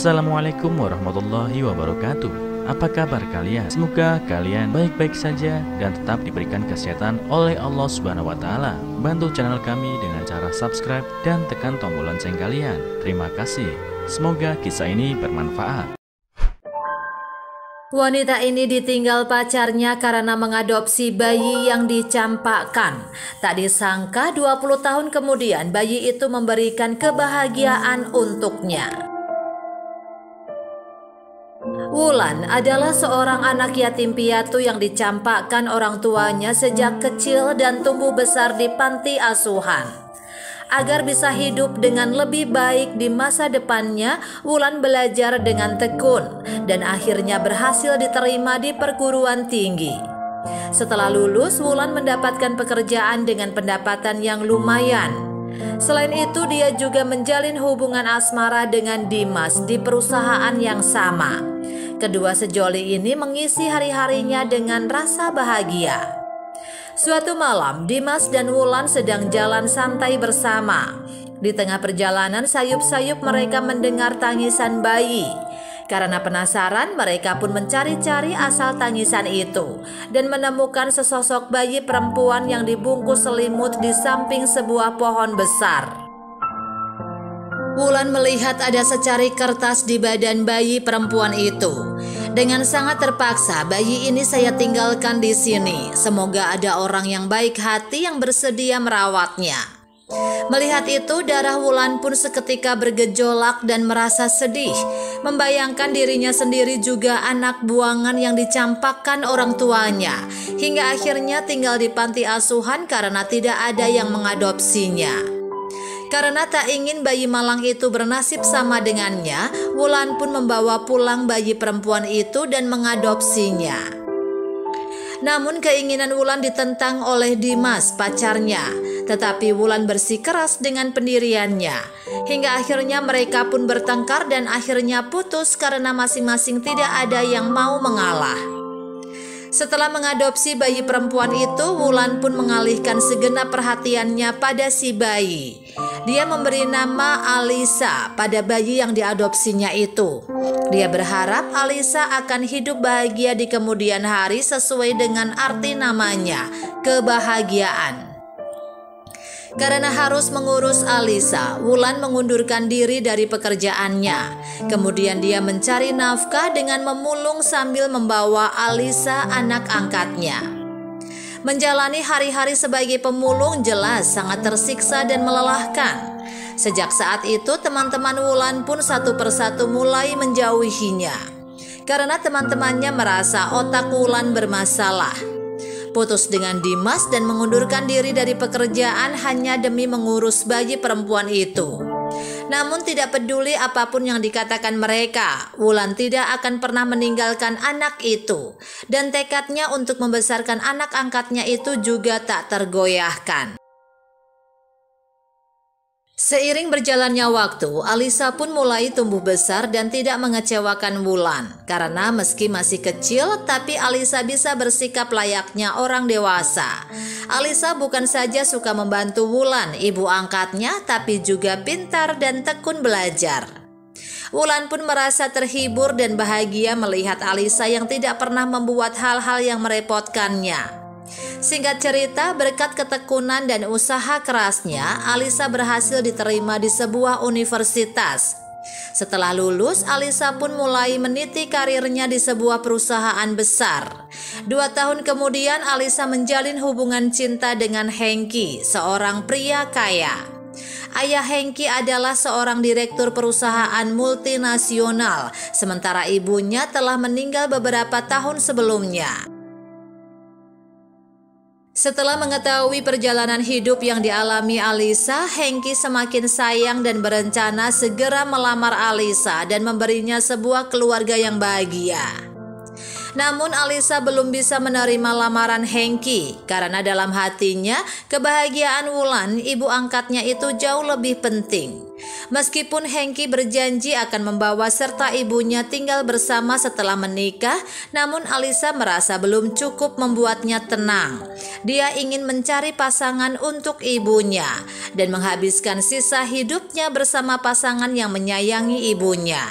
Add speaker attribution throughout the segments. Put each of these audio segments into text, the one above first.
Speaker 1: Assalamualaikum warahmatullahi wabarakatuh. Apa kabar kalian? Semoga kalian baik-baik saja dan tetap diberikan kesehatan oleh Allah Subhanahu wa Ta'ala. Bantu channel kami dengan cara subscribe dan tekan tombol lonceng kalian. Terima kasih. Semoga kisah ini bermanfaat.
Speaker 2: Wanita ini ditinggal pacarnya karena mengadopsi bayi yang dicampakkan. Tak disangka 20 tahun kemudian bayi itu memberikan kebahagiaan untuknya. Wulan adalah seorang anak yatim piatu yang dicampakkan orang tuanya sejak kecil dan tumbuh besar di panti asuhan. Agar bisa hidup dengan lebih baik di masa depannya, Wulan belajar dengan tekun dan akhirnya berhasil diterima di perguruan tinggi. Setelah lulus, Wulan mendapatkan pekerjaan dengan pendapatan yang lumayan. Selain itu, dia juga menjalin hubungan asmara dengan Dimas di perusahaan yang sama. Kedua sejoli ini mengisi hari-harinya dengan rasa bahagia. Suatu malam, Dimas dan Wulan sedang jalan santai bersama. Di tengah perjalanan, sayup-sayup mereka mendengar tangisan bayi. Karena penasaran, mereka pun mencari-cari asal tangisan itu dan menemukan sesosok bayi perempuan yang dibungkus selimut di samping sebuah pohon besar. Wulan melihat ada secari kertas di badan bayi perempuan itu. Dengan sangat terpaksa, bayi ini saya tinggalkan di sini. Semoga ada orang yang baik hati yang bersedia merawatnya. Melihat itu, darah Wulan pun seketika bergejolak dan merasa sedih. Membayangkan dirinya sendiri juga anak buangan yang dicampakkan orang tuanya. Hingga akhirnya tinggal di panti asuhan karena tidak ada yang mengadopsinya. Karena tak ingin bayi malang itu bernasib sama dengannya, Wulan pun membawa pulang bayi perempuan itu dan mengadopsinya. Namun keinginan Wulan ditentang oleh Dimas, pacarnya. Tetapi Wulan bersikeras dengan pendiriannya. Hingga akhirnya mereka pun bertengkar dan akhirnya putus karena masing-masing tidak ada yang mau mengalah. Setelah mengadopsi bayi perempuan itu, Wulan pun mengalihkan segenap perhatiannya pada si bayi. Dia memberi nama Alisa pada bayi yang diadopsinya itu. Dia berharap Alisa akan hidup bahagia di kemudian hari sesuai dengan arti namanya, kebahagiaan. Karena harus mengurus Alisa, Wulan mengundurkan diri dari pekerjaannya. Kemudian dia mencari nafkah dengan memulung sambil membawa Alisa, anak angkatnya. Menjalani hari-hari sebagai pemulung jelas sangat tersiksa dan melelahkan. Sejak saat itu teman-teman Wulan pun satu persatu mulai menjauhinya. Karena teman-temannya merasa otak Wulan bermasalah. Putus dengan Dimas dan mengundurkan diri dari pekerjaan hanya demi mengurus bayi perempuan itu. Namun tidak peduli apapun yang dikatakan mereka, Wulan tidak akan pernah meninggalkan anak itu. Dan tekadnya untuk membesarkan anak angkatnya itu juga tak tergoyahkan. Seiring berjalannya waktu, Alisa pun mulai tumbuh besar dan tidak mengecewakan Wulan. Karena meski masih kecil, tapi Alisa bisa bersikap layaknya orang dewasa. Alisa bukan saja suka membantu Wulan, ibu angkatnya, tapi juga pintar dan tekun belajar. Wulan pun merasa terhibur dan bahagia melihat Alisa yang tidak pernah membuat hal-hal yang merepotkannya. Singkat cerita, berkat ketekunan dan usaha kerasnya, Alisa berhasil diterima di sebuah universitas. Setelah lulus, Alisa pun mulai meniti karirnya di sebuah perusahaan besar. 2 tahun kemudian, Alisa menjalin hubungan cinta dengan Hengki, seorang pria kaya. Ayah Hengki adalah seorang direktur perusahaan multinasional, sementara ibunya telah meninggal beberapa tahun sebelumnya. Setelah mengetahui perjalanan hidup yang dialami Alisa, Hengki semakin sayang dan berencana segera melamar Alisa dan memberinya sebuah keluarga yang bahagia. Namun Alisa belum bisa menerima lamaran Hengki karena dalam hatinya kebahagiaan Wulan, ibu angkatnya itu jauh lebih penting. Meskipun Hengki berjanji akan membawa serta ibunya tinggal bersama setelah menikah, namun Alisa merasa belum cukup membuatnya tenang. Dia ingin mencari pasangan untuk ibunya dan menghabiskan sisa hidupnya bersama pasangan yang menyayangi ibunya.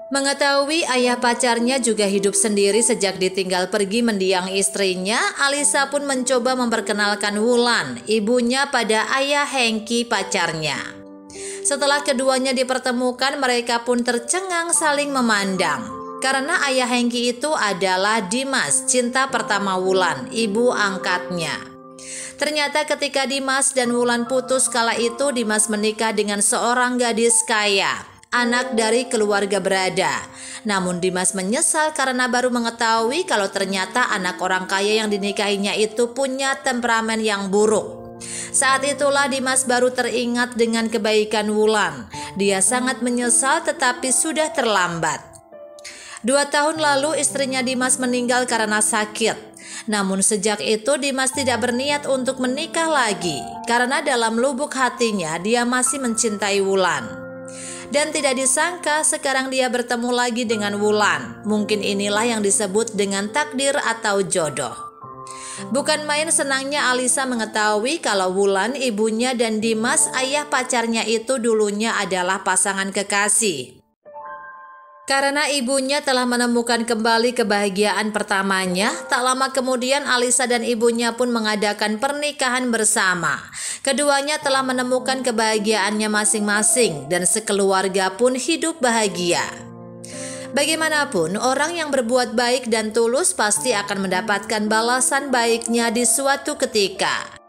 Speaker 2: Mengetahui ayah pacarnya juga hidup sendiri sejak ditinggal pergi mendiang istrinya, Alisa pun mencoba memperkenalkan Wulan, ibunya, pada ayah Hengki pacarnya. Setelah keduanya dipertemukan, mereka pun tercengang saling memandang. Karena ayah Hengki itu adalah Dimas, cinta pertama Wulan, ibu angkatnya. Ternyata ketika Dimas dan Wulan putus kala itu, Dimas menikah dengan seorang gadis kaya, anak dari keluarga berada. Namun Dimas menyesal karena baru mengetahui kalau ternyata anak orang kaya yang dinikahinya itu punya temperamen yang buruk. Saat itulah Dimas baru teringat dengan kebaikan Wulan. Dia sangat menyesal tetapi sudah terlambat. 2 tahun lalu istrinya Dimas meninggal karena sakit. Namun sejak itu Dimas tidak berniat untuk menikah lagi karena dalam lubuk hatinya dia masih mencintai Wulan. Dan tidak disangka sekarang dia bertemu lagi dengan Wulan. Mungkin inilah yang disebut dengan takdir atau jodoh. Bukan main senangnya Alisa mengetahui kalau Wulan, ibunya, dan Dimas, ayah pacarnya itu dulunya adalah pasangan kekasih. Karena ibunya telah menemukan kembali kebahagiaan pertamanya, tak lama kemudian Alisa dan ibunya pun mengadakan pernikahan bersama. Keduanya telah menemukan kebahagiaannya masing-masing dan sekeluarga pun hidup bahagia. Bagaimanapun, orang yang berbuat baik dan tulus pasti akan mendapatkan balasan baiknya di suatu ketika.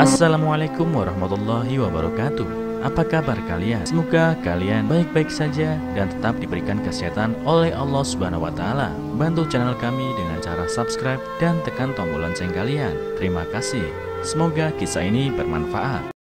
Speaker 1: Assalamualaikum warahmatullahi wabarakatuh. Apa kabar kalian? Semoga kalian baik-baik saja dan tetap diberikan kesehatan oleh Allah Subhanahu wa Ta'ala. Bantu channel kami dengan cara subscribe dan tekan tombol lonceng kalian. Terima kasih. Semoga kisah ini bermanfaat.